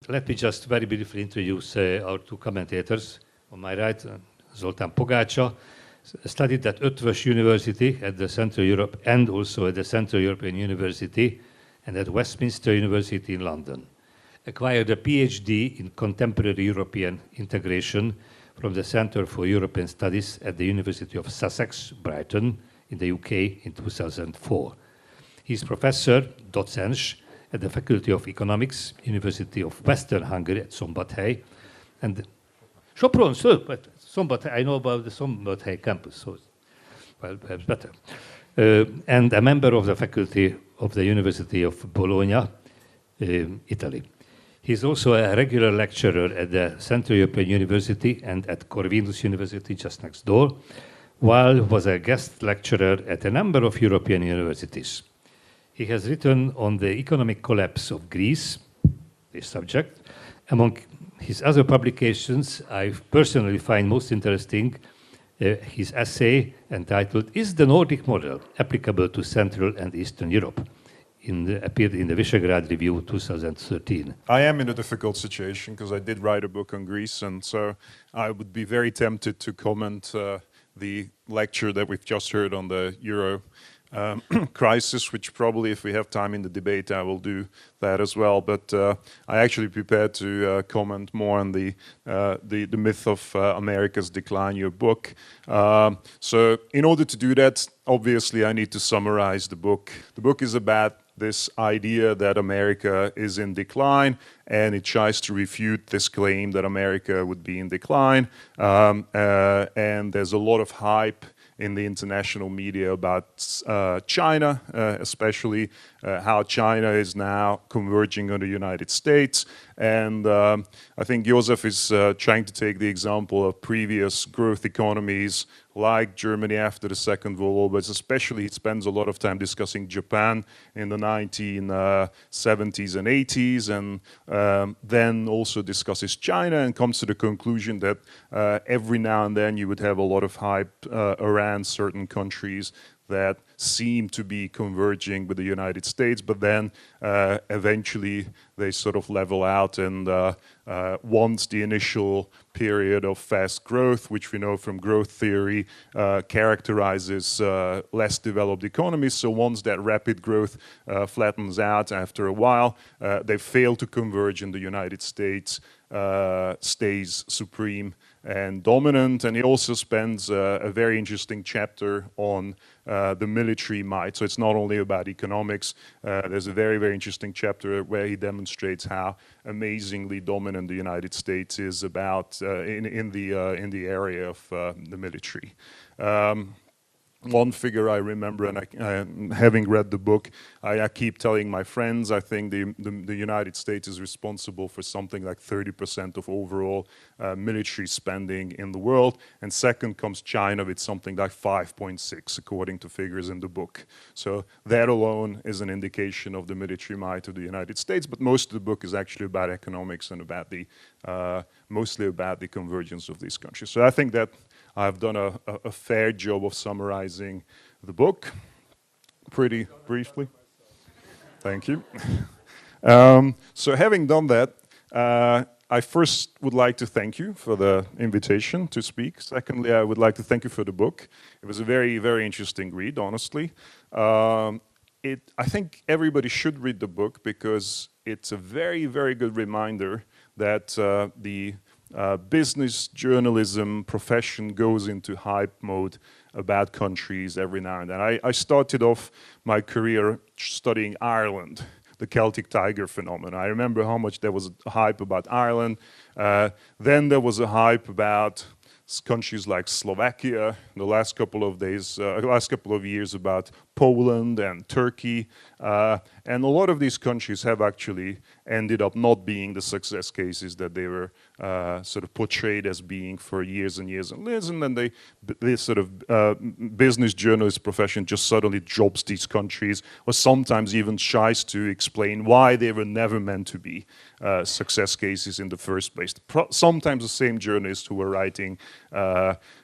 Let me just very briefly introduce our two commentators. On my right, Zoltán Pogátsa studied at Eötvös University at the Central Europe and also at the Central European University and at Westminster University in London. Acquired a PhD in Contemporary European Integration from the Centre for European Studies at the University of Sussex, Brighton, in the UK in 2004. He's professor, docens, at the Faculty of Economics, University of Western Hungary at Szombathely, and Sopron, sir, but Szombathely, I know about the Szombathely campus, so well, perhaps better. And a member of the faculty of the University of Bologna, Italy. He's also a regular lecturer at the Central European University and at Corvinus University, just next door, while was a guest lecturer at a number of European universities. He has written on the economic collapse of Greece, this subject. Among his other publications, I personally find most interesting his essay entitled, "Is the Nordic Model Applicable to Central and Eastern Europe?" Appeared in the Visegrad Review 2013. I am in a difficult situation because I did write a book on Greece, and so I would be very tempted to comment the lecture that we've just heard on the Euro crisis, which probably, if we have time in the debate, I will do that as well. But I actually prepared to comment more on the myth of America's decline, your book. So in order to do that, obviously I need to summarize the book. The book is about this idea that America is in decline, and it tries to refute this claim that America would be in decline. And there's a lot of hype in the international media about China, especially how China is now converging on the United States. And I think Josef is trying to take the example of previous growth economies like Germany after the Second World War, but especially he spends a lot of time discussing Japan in the 1970s and 80s, and then also discusses China and comes to the conclusion that every now and then you would have a lot of hype around certain countries that seem to be converging with the United States, but then eventually they sort of level out, and once the initial period of fast growth, which we know from growth theory characterizes less developed economies, so once that rapid growth flattens out after a while, they fail to converge, and the United States stays supreme and dominant. And he also spends a very interesting chapter on the military might. So it's not only about economics. There's a very, very interesting chapter where he demonstrates how amazingly dominant the United States is about in the area of the military. One figure I remember, and having read the book, I keep telling my friends, I think the United States is responsible for something like 30% of overall military spending in the world, and second comes China with something like 5.6, according to figures in the book. So that alone is an indication of the military might of the United States, but most of the book is actually about economics and about mostly about the convergence of these countries. So I think that I've done a fair job of summarizing the book pretty briefly. Thank you. So having done that, I first would like to thank you for the invitation to speak. Secondly, I would like to thank you for the book. It was a very, very interesting read, honestly. I think everybody should read the book because it's a very, very good reminder that the business journalism profession goes into hype mode about countries every now and then. I started off my career studying Ireland, the Celtic Tiger phenomenon. I remember how much there was a hype about Ireland. Then there was a hype about countries like Slovakia, the last couple of years about Poland and Turkey. And a lot of these countries have actually ended up not being the success cases that they were sort of portrayed as being for years and years and years. And then this sort of business journalist profession just suddenly drops these countries, or sometimes even tries to explain why they were never meant to be success cases in the first place. Sometimes the same journalists who were writing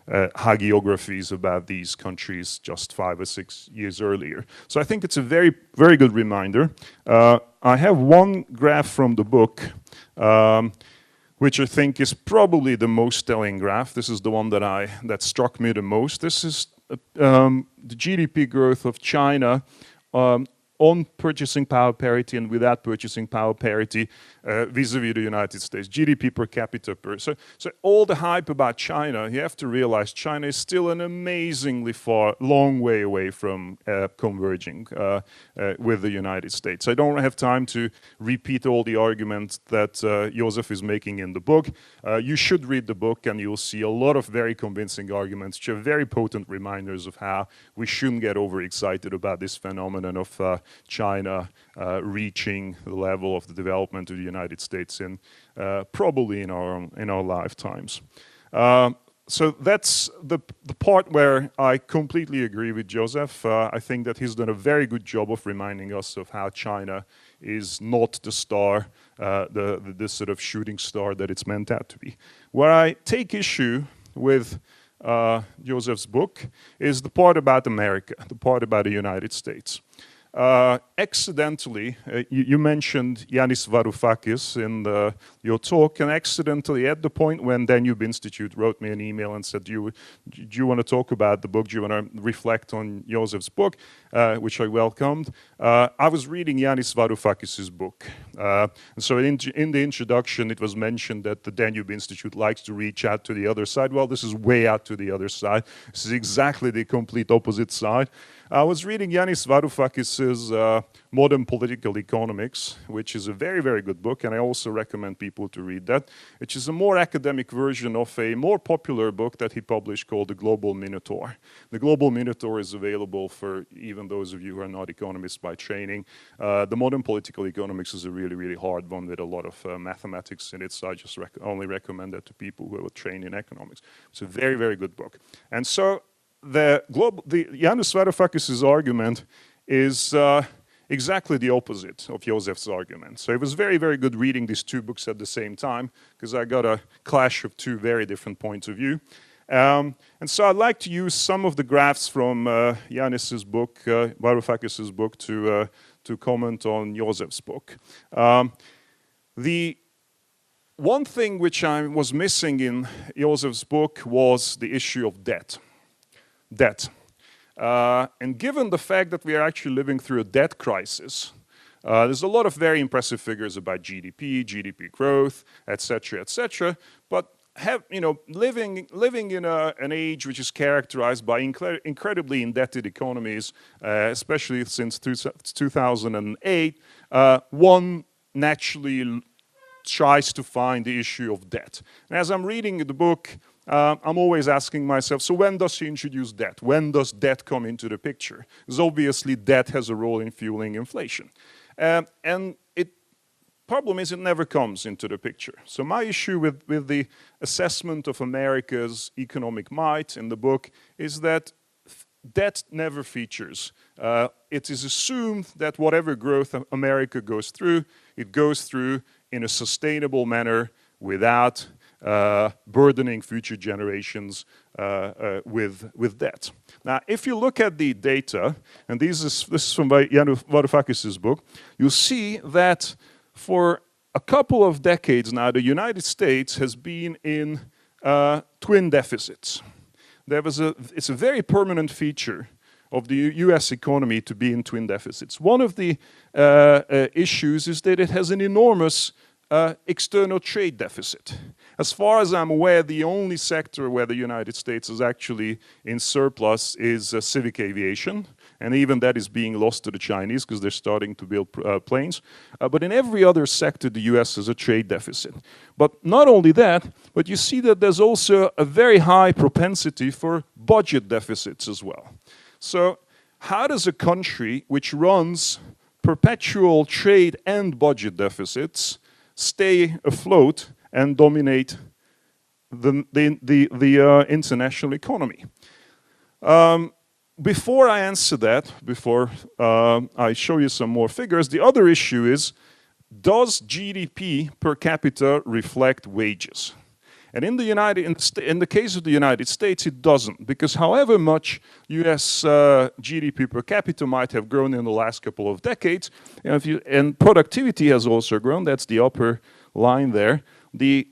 hagiographies about these countries just 5 or 6 years earlier. So I think it's a very, very good reminder. I have one graph from the book which I think is probably the most telling graph. This is the one that struck me the most. This is the GDP growth of China on purchasing power parity and without purchasing power parity vis-a-vis the United States, GDP per capita. So all the hype about China, you have to realize China is still an amazingly long way away from converging with the United States. I don't have time to repeat all the arguments that Josef is making in the book. You should read the book and you'll see a lot of very convincing arguments, which are very potent reminders of how we shouldn't get overexcited about this phenomenon of China reaching the level of the development of the United States in probably in our lifetimes. So that's the part where I completely agree with Josef. I think that he's done a very good job of reminding us of how China is not the star, the sort of shooting star that it's meant out to be. Where I take issue with Josef's book is the part about America, the part about the United States. Accidentally, you mentioned Yanis Varoufakis in your talk, and accidentally at the point when Danube Institute wrote me an email and said, do you want to talk about the book, do you want to reflect on Josef's book, which I welcomed, I was reading Yanis Varoufakis' book. And so in the introduction it was mentioned that the Danube Institute likes to reach out to the other side. Well, this is way out to the other side. This is exactly the complete opposite side. I was reading Yanis Varoufakis' Modern Political Economics, which is a very, very good book, and I also recommend people to read that, which is a more academic version of a more popular book that he published called The Global Minotaur. The Global Minotaur is available for even those of you who are not economists by training. The Modern Political Economics is a really, really hard one with a lot of mathematics in it, so I just only recommend that to people who are trained in economics. It's a very, very good book. And so the Yanis Varoufakis' argument is exactly the opposite of Josef's argument. So it was very, very good reading these two books at the same time, because I got a clash of two very different points of view. And so I'd like to use some of the graphs from Yanis's book, Varoufakis' book, to comment on Josef's book. The one thing which I was missing in Josef's book was the issue of debt. And given the fact that we are actually living through a debt crisis, there's a lot of very impressive figures about GDP growth, etc., etc. But living in an age which is characterized by incredibly indebted economies, especially since 2008, one naturally tries to find the issue of debt. And as I'm reading the book, I'm always asking myself, so when does he introduce debt? When does debt come into the picture? Because obviously debt has a role in fueling inflation. And the problem is it never comes into the picture. So my issue with the assessment of America's economic might in the book is that debt never features. It is assumed that whatever growth America goes through, it goes through in a sustainable manner without burdening future generations with debt. Now, if you look at the data, and this is from Yanis Varoufakis' book, you see that for a couple of decades now, the United States has been in twin deficits. It's a very permanent feature of the US economy to be in twin deficits. One of the issues is that it has an enormous external trade deficit. As far as I'm aware, the only sector where the United States is actually in surplus is civic aviation, and even that is being lost to the Chinese because they're starting to build planes. But in every other sector, the US has a trade deficit. But not only that, but you see that there's also a very high propensity for budget deficits as well. So how does a country which runs perpetual trade and budget deficits stay afloat and dominate the international economy? Before I answer that, before I show you some more figures, the other issue is, does GDP per capita reflect wages? And in the case of the United States, it doesn't, because however much US GDP per capita might have grown in the last couple of decades, and productivity has also grown, that's the upper line there, the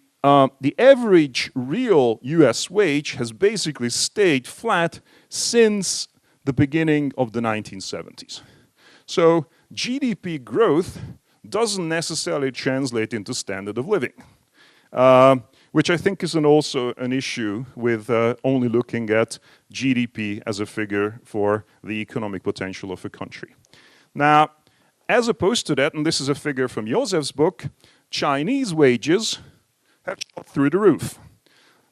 average real US wage has basically stayed flat since the beginning of the 1970s. So GDP growth doesn't necessarily translate into standard of living, which I think is also an issue with only looking at GDP as a figure for the economic potential of a country. Now, as opposed to that, and this is a figure from Josef's book, Chinese wages have shot through the roof.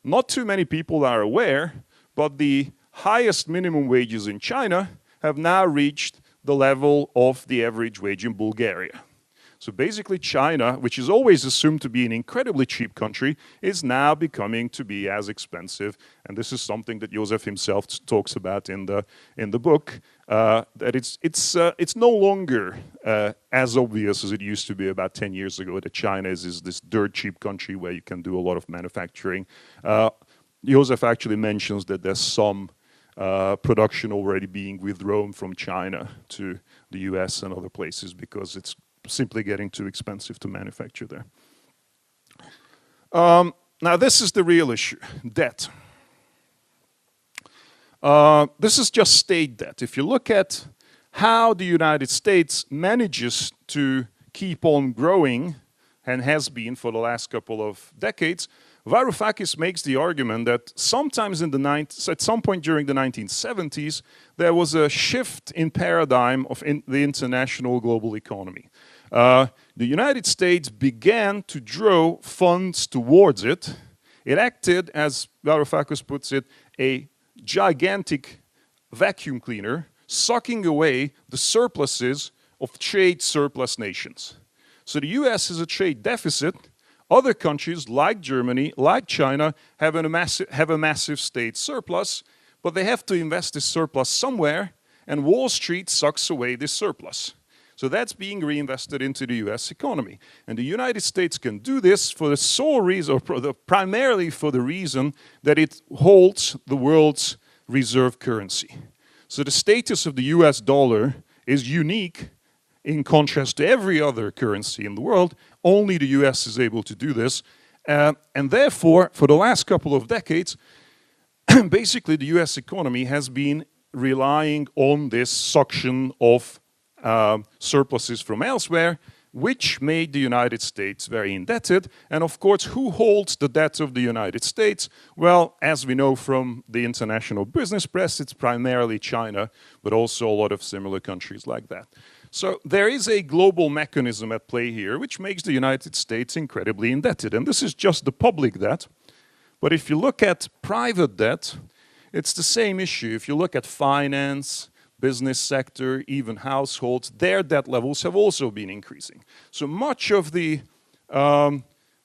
Not too many people are aware, but the highest minimum wages in China have now reached the level of the average wage in Bulgaria. So basically China, which is always assumed to be an incredibly cheap country, is now becoming to be as expensive. And this is something that Josef himself talks about in the book, that it's no longer as obvious as it used to be about 10 years ago that China is this dirt cheap country where you can do a lot of manufacturing. Josef actually mentions that there's some production already being withdrawn from China to the US and other places because it's simply getting too expensive to manufacture there. Now this is the real issue, debt. This is just state debt. If you look at how the United States manages to keep on growing, and has been for the last couple of decades, Varoufakis makes the argument that sometimes at some point during the 1970s, there was a shift in paradigm of the international global economy. The United States began to draw funds towards it. It acted, as Varoufakis puts it, a gigantic vacuum cleaner, sucking away the surpluses of trade surplus nations. So the US has a trade deficit. Other countries like Germany, like China, have a massive state surplus, but they have to invest this surplus somewhere, and Wall Street sucks away this surplus. So that's being reinvested into the US economy. And the United States can do this for the sole reason, or primarily for the reason that it holds the world's reserve currency. So the status of the US dollar is unique in contrast to every other currency in the world. Only the US is able to do this. And therefore, for the last couple of decades, basically the US economy has been relying on this suction of surpluses from elsewhere, which made the United States very indebted. And of course, who holds the debt of the United States? Well, as we know from the international business press, it's primarily China, but also a lot of similar countries like that. So there is a global mechanism at play here, which makes the United States incredibly indebted. And this is just the public debt. But if you look at private debt, it's the same issue. If you look at finance, business sector, even households, their debt levels have also been increasing. So much of the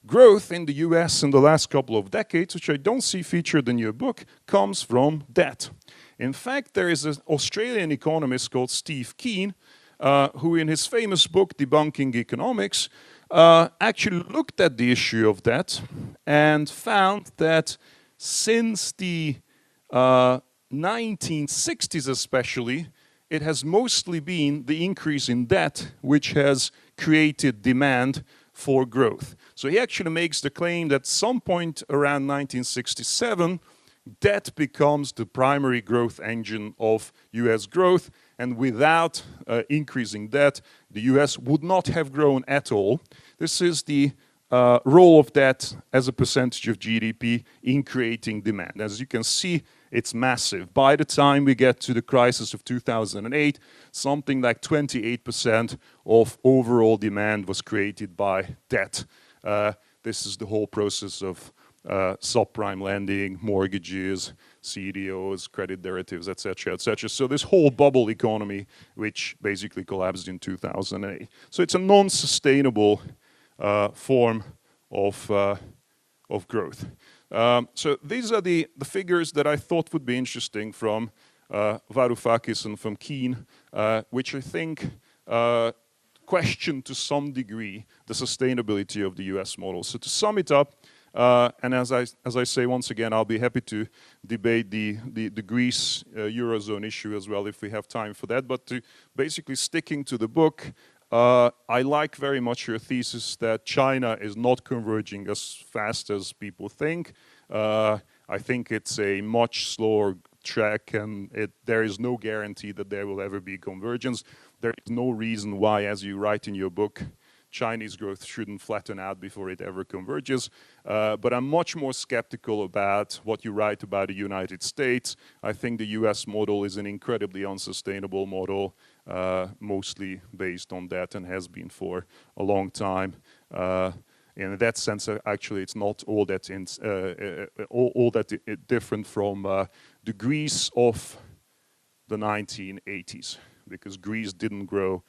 growth in the US in the last couple of decades, which I don't see featured in your book, comes from debt. In fact, there is an Australian economist called Steve Keen, who in his famous book, Debunking Economics, actually looked at the issue of debt and found that since the 1960s especially, it has mostly been the increase in debt which has created demand for growth. So he actually makes the claim that some point around 1967, debt becomes the primary growth engine of US growth, and without increasing debt, the US would not have grown at all. This is the role of debt as a percentage of GDP in creating demand. As you can see, it's massive. By the time we get to the crisis of 2008, something like 28% of overall demand was created by debt. This is the whole process of subprime lending, mortgages, CDOs, credit derivatives, etc., etc. So this whole bubble economy, which basically collapsed in 2008. So it's a non-sustainable form of growth. So these are the figures that I thought would be interesting from Varoufakis and from Keen, which I think question to some degree the sustainability of the US model. So to sum it up, and as I say once again, I'll be happy to debate the Greece Eurozone issue as well if we have time for that, but to basically sticking to the book, I like very much your thesis that China is not converging as fast as people think. I think it's a much slower track, and there is no guarantee that there will ever be convergence. There is no reason why, as you write in your book, Chinese growth shouldn't flatten out before it ever converges. But I'm much more skeptical about what you write about the United States. I think the US model is an incredibly unsustainable model, mostly based on that, and has been for a long time. In that sense, actually, it's not all that different from the Greece of the 1980s, because Greece didn't grow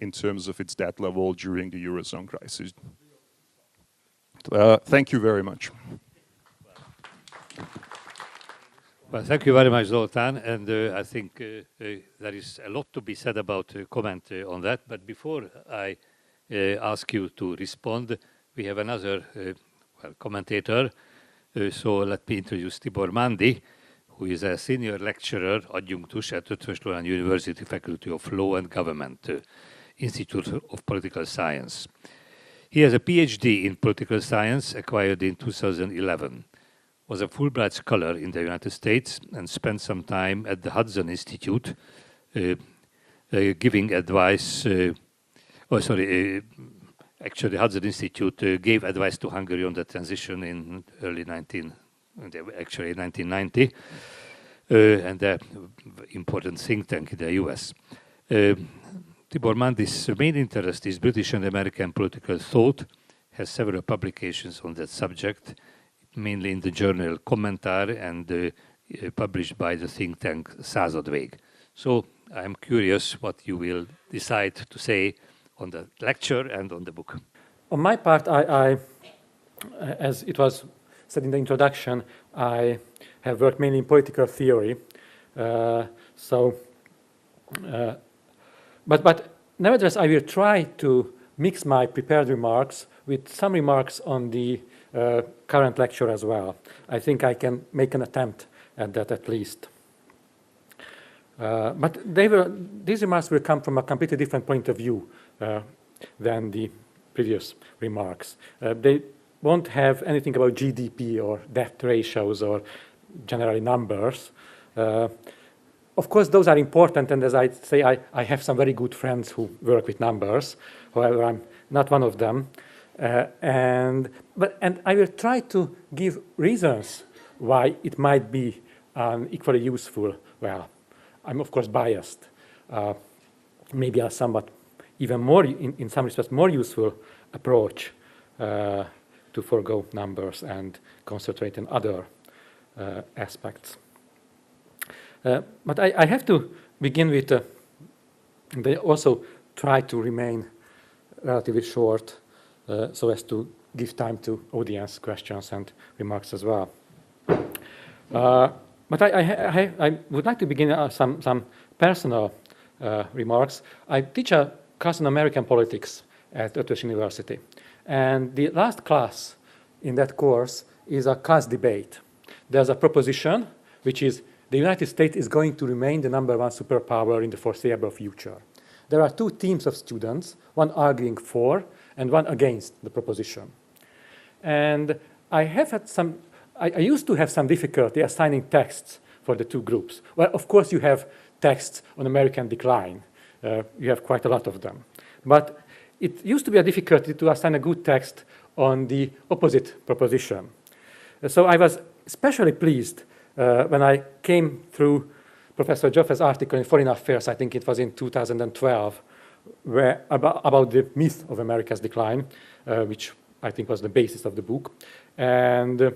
in terms of its debt level during the Eurozone crisis. Thank you very much. Well, thank you very much, Zoltán, and I think there is a lot to be said about comment on that. But before I ask you to respond, we have another commentator. So let me introduce Tibor Mándi, who is a senior lecturer adjunctus at Zoltán University Faculty of Law and Government, Institute of Political Science. He has a PhD in political science acquired in 2011, was a Fulbright scholar in the United States, and spent some time at the Hudson Institute giving advice. Actually, the Hudson Institute gave advice to Hungary on the transition in early 1990, and an important think tank in the US. Tibor Mándi's main interest is British and American political thought, has several publications on that subject, mainly in the journal Kommentar and published by the think tank Századvég. So I'm curious what you will decide to say on the lecture and on the book. On my part, I as it was said in the introduction, I have worked mainly in political theory. But nevertheless, I will try to mix my prepared remarks with some remarks on the current lecture as well. I think I can make an attempt at that at least. But these remarks will come from a completely different point of view than the previous remarks. They won't have anything about GDP or debt ratios or generally numbers. Of course, those are important, and as I say, I have some very good friends who work with numbers. However, I'm not one of them. And I will try to give reasons why it might be equally useful. Well, I'm of course biased. Maybe a somewhat even more, in some respects, more useful approach to forego numbers and concentrate on other aspects. But I have to begin with, they also try to remain relatively short so as to give time to audience questions and remarks as well. But I would like to begin some personal remarks. I teach a class on American politics at Süddeutsche University. And the last class in that course is a class debate. There's a proposition, which is the United States is going to remain the #1 superpower in the foreseeable future. There are two teams of students, one arguing for and one against the proposition. And I used to have some difficulty assigning texts for the two groups. Well, of course, you have texts on American decline. You have quite a lot of them. But it used to be a difficulty to assign a good text on the opposite proposition. So I was especially pleased when I came through Professor Joffe's article in Foreign Affairs, I think it was in 2012, about the myth of America's decline, which I think was the basis of the book, and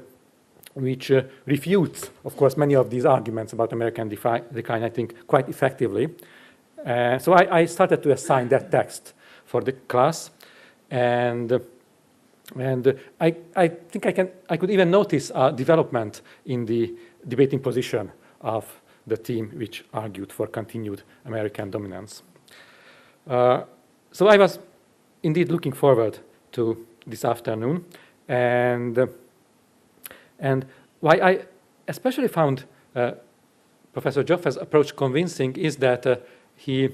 which refutes, of course, many of these arguments about American decline, I think, quite effectively. So I started to assign that text for the class, and I think I could even notice a development in the debating position of the team which argued for continued American dominance. So I was indeed looking forward to this afternoon, and why I especially found Professor Joffe's approach convincing is that he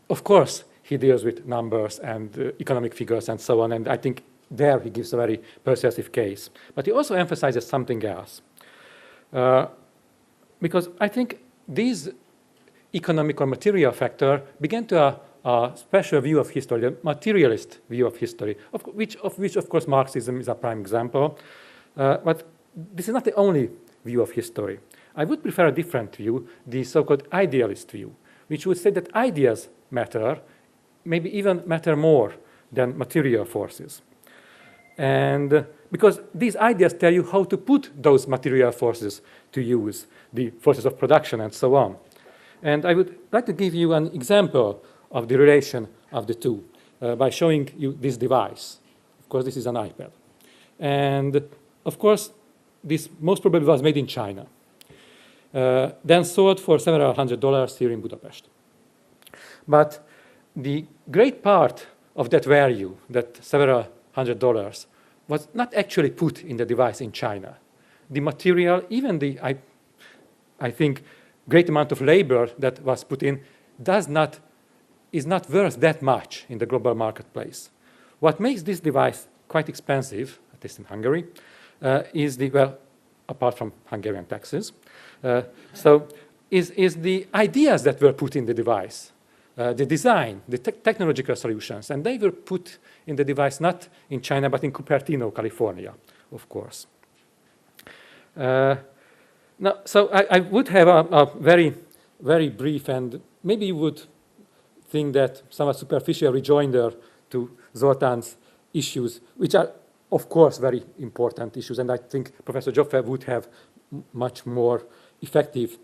of course, he deals with numbers and economic figures and so on, and I think there he gives a very persuasive case. But he also emphasizes something else. Because I think these economic or material factor began to a special view of history, the materialist view of history, of which, of course, Marxism is a prime example. But this is not the only view of history. I would prefer a different view, the so-called idealist view, which would say that ideas matter, maybe even matter more than material forces. And because these ideas tell you how to put those material forces to use, the forces of production and so on. And I would like to give you an example of the relation of the two by showing you this device. Of course, this is an iPad. And of course, this most probably was made in China, then sold for several $100s here in Budapest. But the great part of that value, that several $100, was not actually put in the device in China. The material, even the, I think, great amount of labor that was put in is not worth that much in the global marketplace. What makes this device quite expensive, at least in Hungary, is the, well, apart from Hungarian taxes, is the ideas that were put in the device, the design, the technological solutions, and they were put in the device not in China, but in Cupertino, California, of course. Now, so I would have a very, very brief, and maybe you would think that somewhat superficial rejoinder to Zoltán's issues, which are, of course, very important issues, and I think Professor Joffe would have much more effective,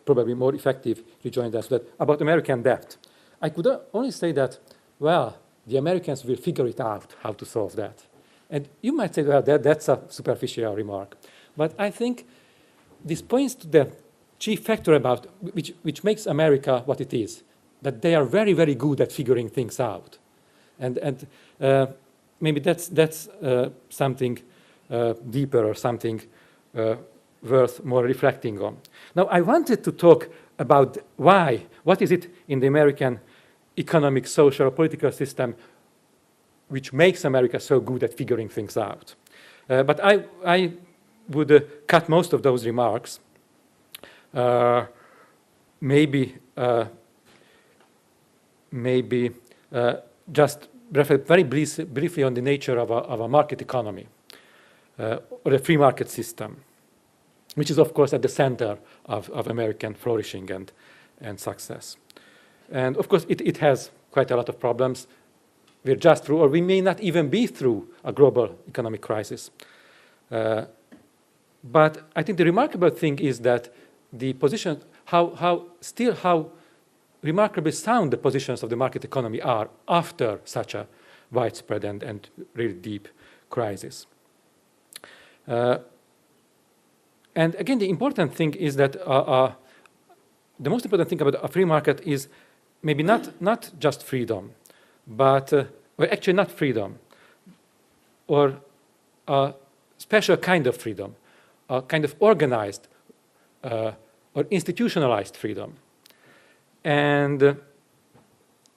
probably more effective rejoinders about American debt. I could only say that, well, the Americans will figure it out how to solve that. And you might say, well, that's a superficial remark. But I think this points to the chief factor about which makes America what it is, that they are very, very good at figuring things out. And maybe that's something deeper or something worth more reflecting on. Now, I wanted to talk about why, what is it in the American economic, social, political system which makes America so good at figuring things out. But I would cut most of those remarks, maybe just reflect very briefly on the nature of a market economy or a free market system, which is, of course, at the center of American flourishing and success. And, of course, it has quite a lot of problems. We're just through, or we may not even be through, a global economic crisis. But I think the remarkable thing is that the position, how remarkably sound the positions of the market economy are after such a widespread and really deep crisis. And again, the important thing is that the most important thing about a free market is maybe not just freedom, but well, actually not freedom, or a special kind of freedom, a kind of organized or institutionalized freedom. And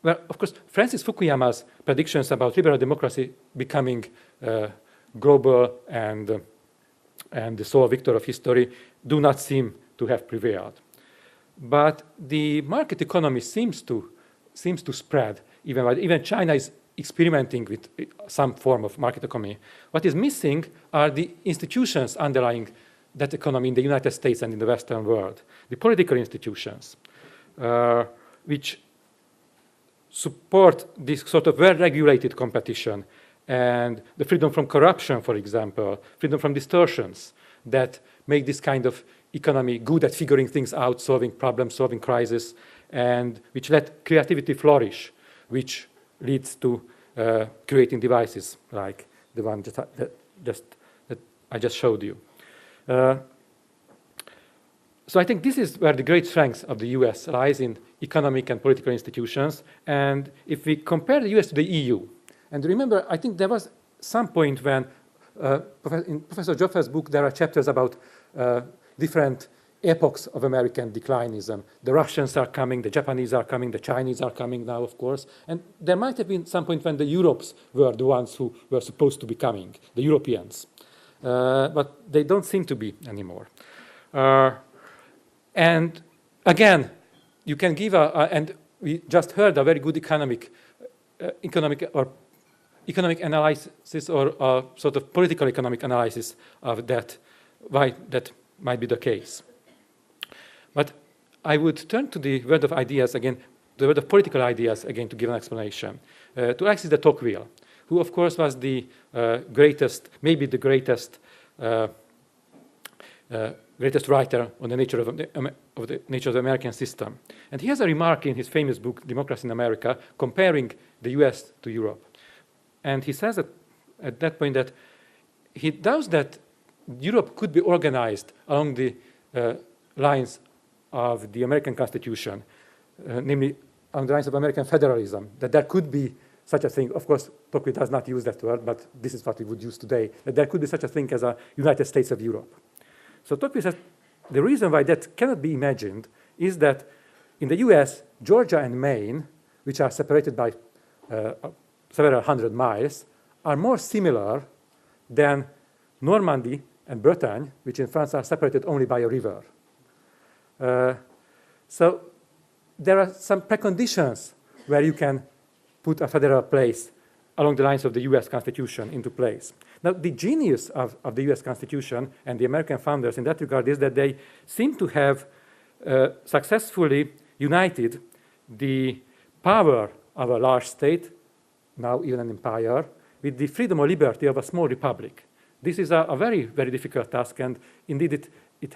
well, of course, Francis Fukuyama's predictions about liberal democracy becoming global and the sole victor of history do not seem to have prevailed. But the market economy seems to spread. Even China is experimenting with some form of market economy. What is missing are the institutions underlying that economy in the United States and in the Western world, the political institutions, which support this sort of well-regulated competition and the freedom from corruption, for example, freedom from distortions that make this kind of economy good at figuring things out, solving problems, solving crises, and which let creativity flourish, which leads to creating devices like the one that I just showed you. So I think this is where the great strength of the US lies, in economic and political institutions. And if we compare the US to the EU, and remember, I think there was some point when in Professor Joffe's book there are chapters about different epochs of American declinism. The Russians are coming, the Japanese are coming, the Chinese are coming now, of course. And there might have been some point when the Europes were the ones who were supposed to be coming, the Europeans. But they don't seem to be anymore. And again, you can give and we just heard a very good economic analysis or sort of political economic analysis of that, why that might be the case. But I would turn to the world of ideas again, the world of political ideas again, to give an explanation. To Alexis de Tocqueville, who of course was the greatest, maybe the greatest writer on the nature of the American system. And he has a remark in his famous book, Democracy in America, comparing the US to Europe. And he says at that point that he doubts that Europe could be organized along the lines of the American Constitution, namely on the lines of American federalism, that there could be such a thing. Of course, Tocqueville does not use that word, but this is what we would use today, that there could be such a thing as a United States of Europe. So Tocqueville says the reason why that cannot be imagined is that in the US, Georgia and Maine, which are separated by several hundred miles, are more similar than Normandy and Bretagne, which in France are separated only by a river. So there are some preconditions where you can put a federal place along the lines of the US Constitution into place. Now, the genius of the US Constitution and the American founders in that regard is that they seem to have successfully united the power of a large state, now even an empire, with the freedom or liberty of a small republic. This is a very, very difficult task, and indeed it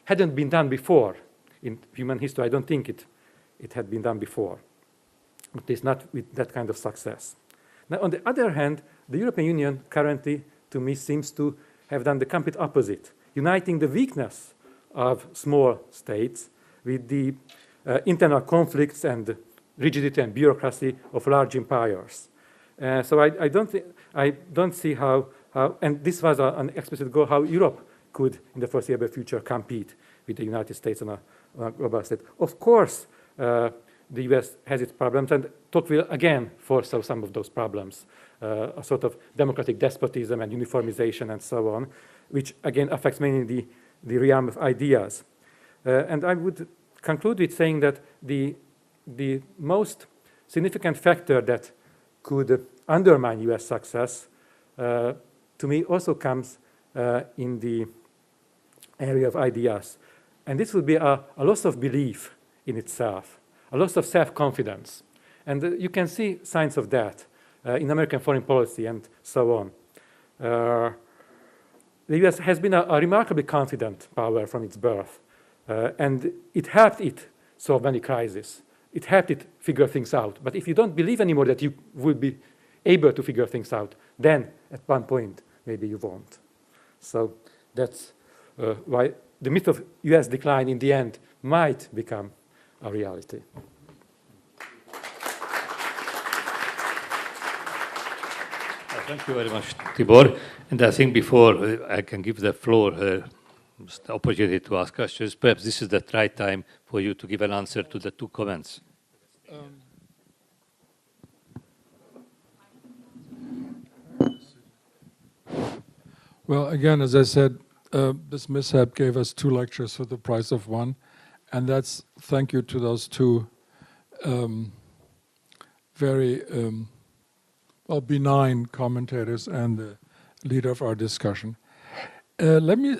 hadn't been done before in human history. I don't think it had been done before, at least not with that kind of success. Now, on the other hand, the European Union currently, to me, seems to have done the complete opposite, uniting the weakness of small states with the internal conflicts and rigidity and bureaucracy of large empires. So I don't see how, and this was an explicit goal, how Europe could, in the foreseeable future, compete with the United States on a global stage. Of course, the US has its problems, and Tocqueville again foresaw some of those problems, a sort of democratic despotism and uniformization and so on, which again affects mainly the realm of ideas. And I would conclude with saying that the most significant factor that could undermine US success, to me, also comes in the area of ideas. And this would be a loss of belief in itself, a loss of self-confidence. And you can see signs of that in American foreign policy and so on. The US has been a remarkably confident power from its birth, and it helped it solve many crises. It helped it figure things out. But if you don't believe anymore that you will be able to figure things out, then at one point, maybe you won't. So that's why the myth of US decline in the end might become a reality. Thank you very much, Tibor. And I think before I can give the floor, the opportunity to ask questions, perhaps this is the right time for you to give an answer to the two comments. Well, again, as I said, this mishap gave us 2 lectures for the price of 1. And that's thank you to those 2 very benign commentators and the leader of our discussion. Let me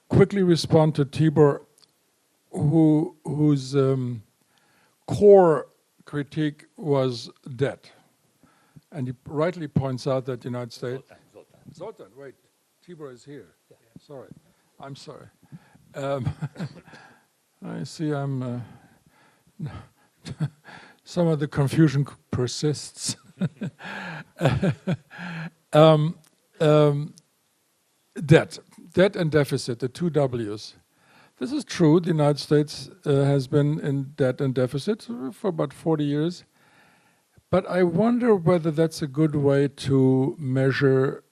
quickly respond to Tibor, whose core critique was debt. And he rightly points out that the United States... Zoltán, wait, Tibor is here. Yeah. Sorry, I'm sorry. I see I'm... some of the confusion persists. Debt and deficit, the 2 W's. This is true. The United States has been in debt and deficit for about 40 years. But I wonder whether that's a good way to measure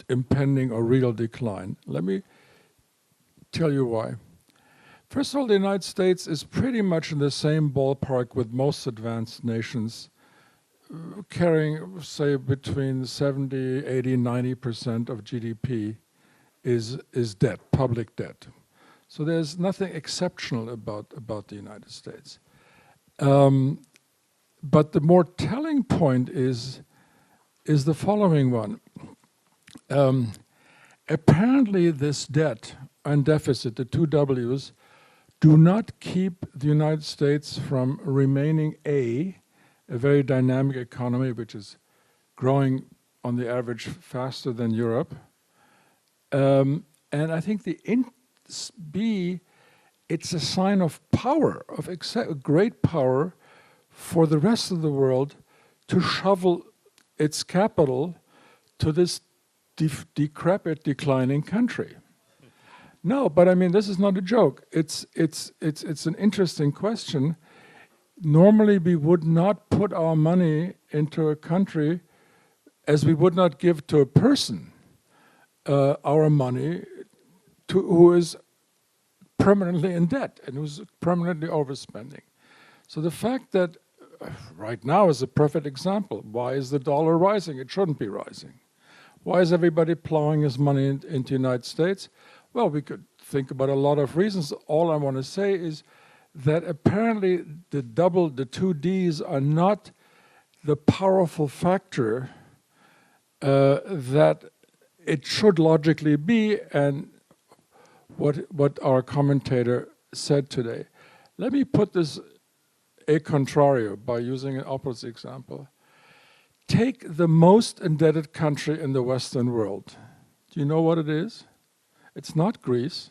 impending or real decline. Let me tell you why. First of all, the United States is pretty much in the same ballpark with most advanced nations, carrying, say, between 70, 80, 90% of GDP is debt, public debt. So there's nothing exceptional about the United States. But the more telling point is the following one. Apparently this debt and deficit, the two W's, do not keep the United States from remaining a very dynamic economy, which is growing on the average faster than Europe. And I think B, it's a sign of power, of great power for the rest of the world to shovel its capital to this decrepit, declining country. No, but I mean, this is not a joke. It's an interesting question. Normally, we would not put our money into a country as we would not give to a person our money who is permanently in debt and who's permanently overspending. So the fact that right now is a perfect example. Why is the dollar rising? It shouldn't be rising. Why is everybody plowing his money into the United States? Well, we could think about a lot of reasons. All I want to say is that apparently the two Ds are not the powerful factor that it should logically be, and what our commentator said today. Let me put this a contrario by using an opposite example. Take the most indebted country in the Western world. Do you know what it is? It's not Greece.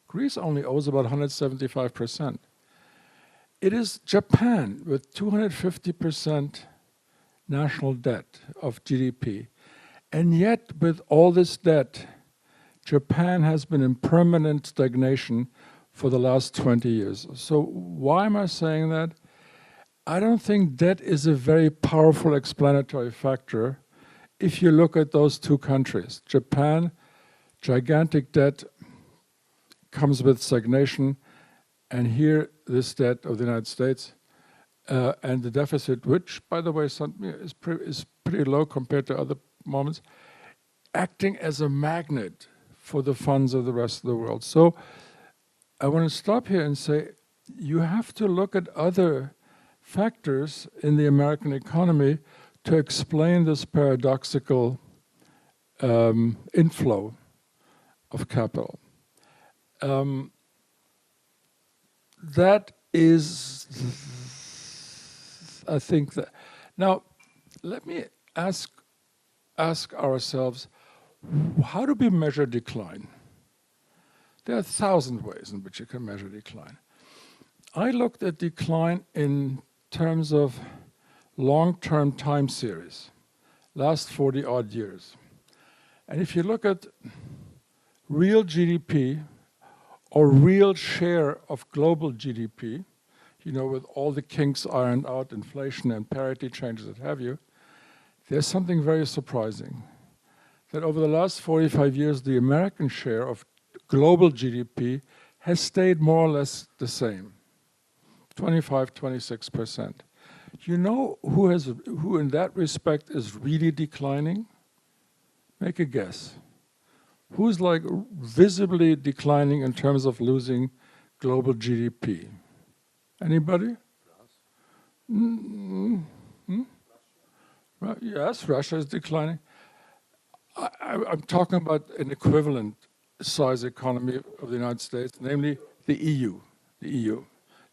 Greece only owes about 175%. It is Japan with 250% national debt of GDP. And yet, with all this debt, Japan has been in permanent stagnation for the last 20 years. So why am I saying that? I don't think debt is a very powerful explanatory factor if you look at those two countries. Japan, gigantic debt comes with stagnation, and here this debt of the United States and the deficit, which, by the way, is pretty low compared to other moments, acting as a magnet for the funds of the rest of the world. So I want to stop here and say you have to look at other factors in the American economy to explain this paradoxical inflow of capital. That is, I think that. Now, let me ask ourselves, how do we measure decline? There are 1,000 ways in which you can measure decline. I looked at decline in terms of long-term time series, last 40-odd years. And if you look at real GDP or real share of global GDP, you know, with all the kinks ironed out, inflation and parity changes, what have you, there's something very surprising. That over the last 45 years, the American share of global GDP has stayed more or less the same, 25, 26%. You know who in that respect is really declining? Make a guess. Who's like visibly declining in terms of losing global GDP? Anybody? Yes, Russia is declining. I'm talking about an equivalent size economy of the United States, namely the EU. The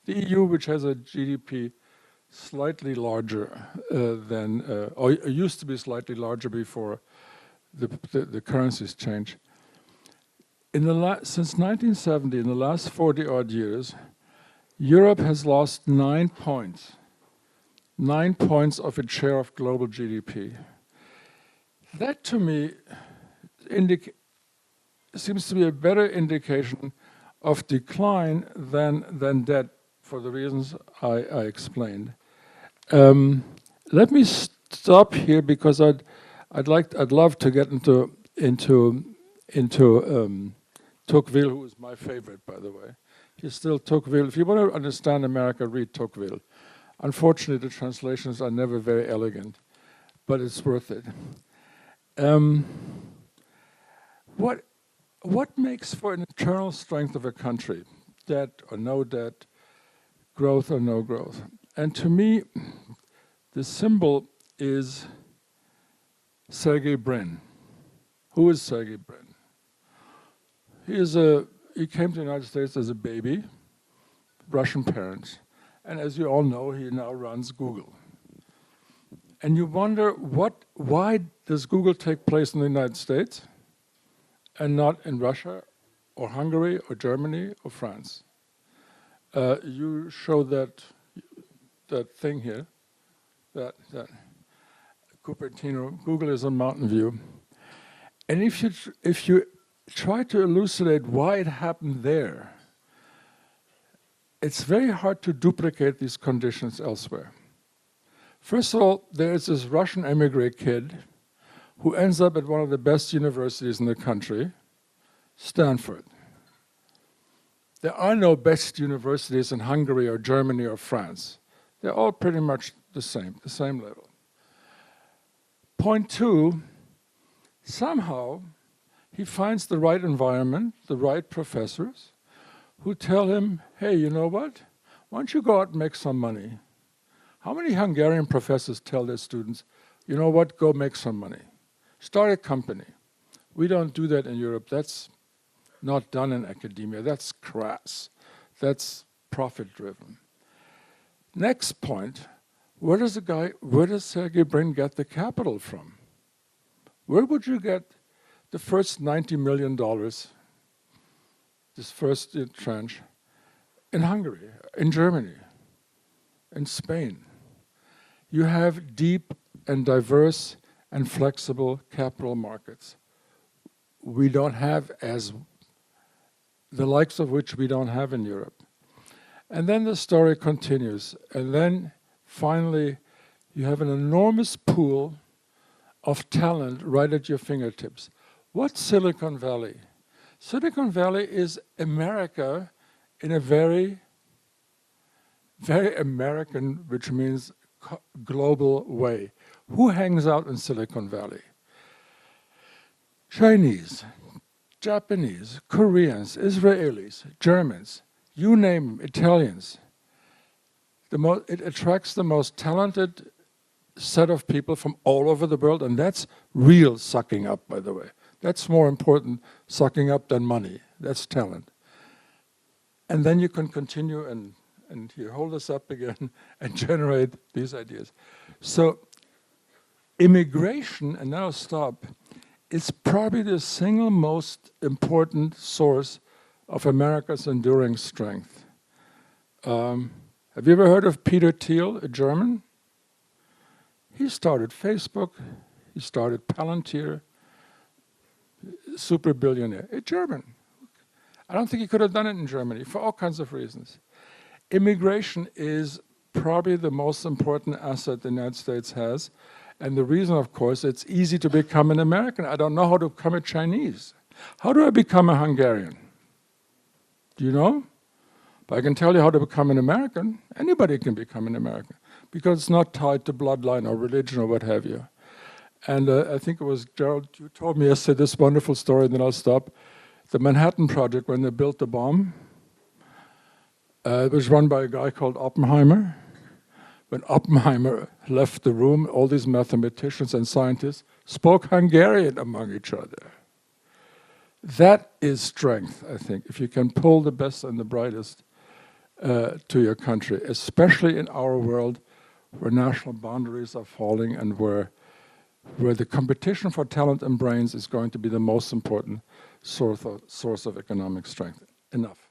EU, which has a GDP slightly larger than, or used to be slightly larger before the currencies changed. Since 1970, in the last 40-odd years, Europe has lost 9 points. 9 points of its share of global GDP. That, to me, seems to be a better indication of decline than debt, for the reasons I explained. Let me stop here because I'd love to get into Tocqueville, who is my favorite, by the way. He's still Tocqueville. If you want to understand America, read Tocqueville. Unfortunately, the translations are never very elegant, but it's worth it. What makes for an internal strength of a country? Debt or no debt, growth or no growth? And to me, the symbol is Sergey Brin. Who is Sergey Brin? He came to the United States as a baby, Russian parents. And as you all know, he now runs Google. And you wonder, why does Google take place in the United States and not in Russia or Hungary or Germany or France? You show that thing here, that Cupertino. Google is on Mountain View. And if you try to elucidate why it happened there, it's very hard to duplicate these conditions elsewhere. First of all, there's this Russian emigre kid who ends up at one of the best universities in the country, Stanford. There are no best universities in Hungary or Germany or France. They're all pretty much the same level. Point two, somehow he finds the right environment, the right professors, who tell him, hey, you know what? Why don't you go out and make some money? How many Hungarian professors tell their students, you know what, go make some money. Start a company. We don't do that in Europe. That's not done in academia. That's crass. That's profit-driven. Next point, where does Sergey Brin get the capital from? Where would you get the first $90 million, this first tranche, in Hungary, in Germany, in Spain? You have deep and diverse and flexible capital markets. We don't have the likes of which we don't have in Europe. And then the story continues. And then finally, you have an enormous pool of talent right at your fingertips. What's Silicon Valley? Silicon Valley is America in a very, very American, which means global way. Who hangs out in Silicon Valley? Chinese, Japanese, Koreans, Israelis, Germans, you name them, Italians. It attracts the most talented set of people from all over the world, and that's real sucking up, by the way. That's more important sucking up than money. That's talent. And then you can continue and here, hold us up again and generate these ideas. So immigration, and now stop, is probably the single most important source of America's enduring strength. Have you ever heard of Peter Thiel, a German? He started Facebook, he started Palantir, super billionaire, a German. I don't think he could have done it in Germany for all kinds of reasons. Immigration is probably the most important asset the United States has. And the reason, of course, it's easy to become an American. I don't know how to become a Chinese. How do I become a Hungarian? Do you know? But I can tell you how to become an American. Anybody can become an American because it's not tied to bloodline or religion or what have you. And I think it was Gerald, you told me yesterday this wonderful story, and then I'll stop. The Manhattan Project, when they built the bomb, it was run by a guy called Oppenheimer. When Oppenheimer left the room, all these mathematicians and scientists spoke Hungarian among each other. That is strength, I think, if you can pull the best and the brightest to your country, especially in our world where national boundaries are falling and where the competition for talent and brains is going to be the most important source of economic strength. Enough.